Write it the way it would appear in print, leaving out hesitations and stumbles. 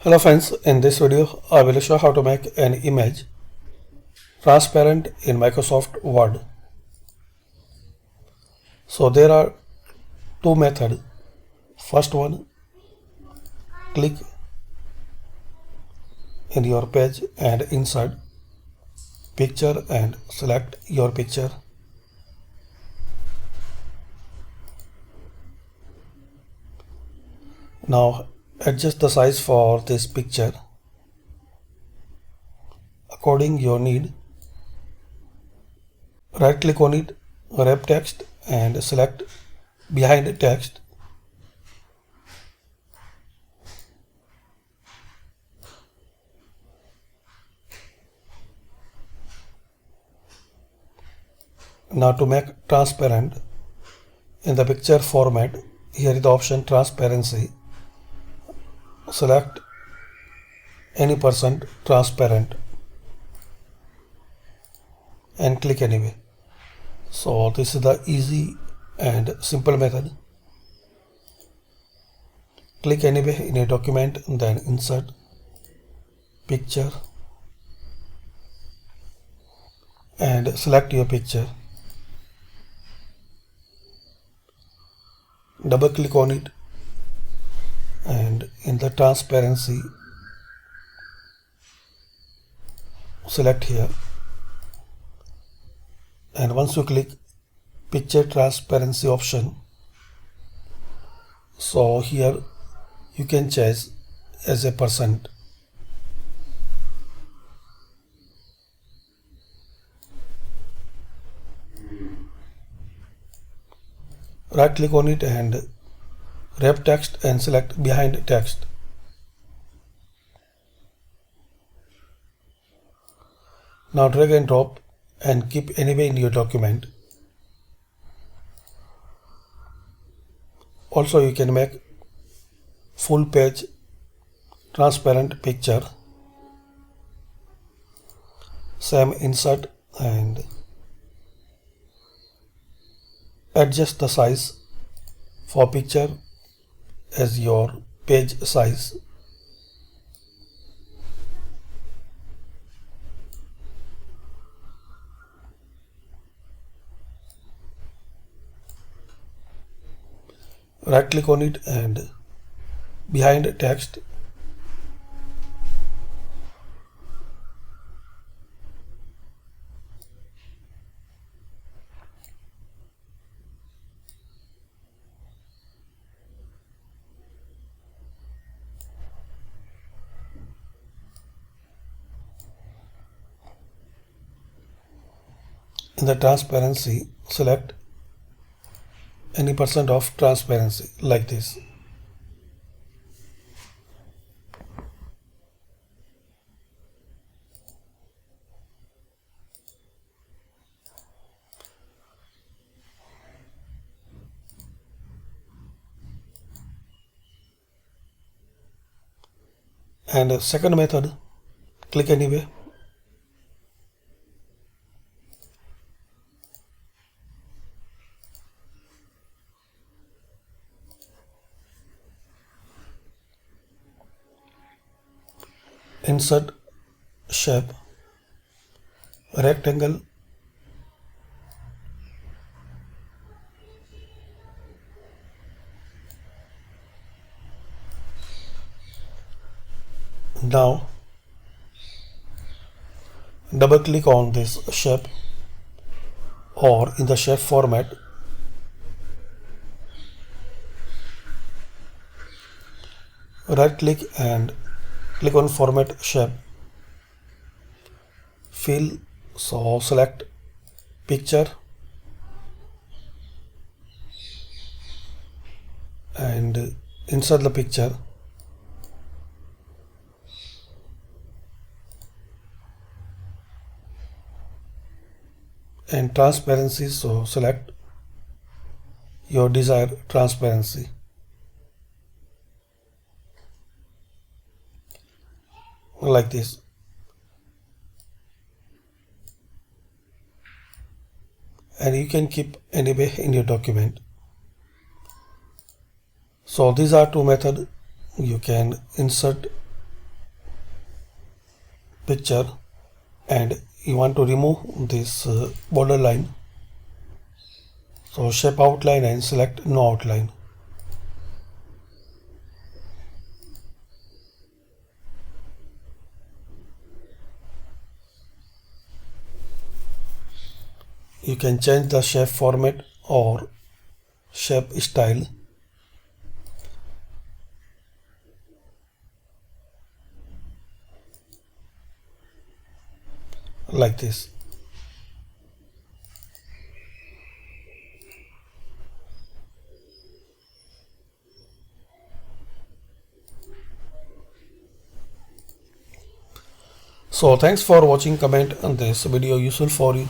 Hello friends, in this video I will show how to make an image transparent in Microsoft Word. So there are two methods. First one, click in your page and insert picture and select your picture. Now adjust the size for this picture according your need. Right click on it, wrap text and select behind text. Now to make transparent in the picture format, here is the option transparency. Select any % transparent and click anyway. So this is the easy and simple method. Click anyway in a document, then insert picture and select your picture. Double click on it and in the transparency select here, and once you click picture transparency option, so here you can change as a %. Right click on it and wrap text and select behind text. Now drag and drop and keep anywhere in your document. Also you can make full page transparent picture. Same, insert and adjust the size for picture as your page size. Right click on it and behind text. In the transparency, select any % of transparency like this. And second method, click anywhere. Insert shape, rectangle, now double click on this shape or in the shape format, right click and click on format shape, fill, so select picture and insert the picture and transparency, so select your desired transparency. Like this. And you can keep anywhere in your document. So these are two methods. You can insert picture and you want to remove this border line. So shape outline and select no outline. You can change the shape format or shape style. Like this. So thanks for watching. Comment on this video useful for you.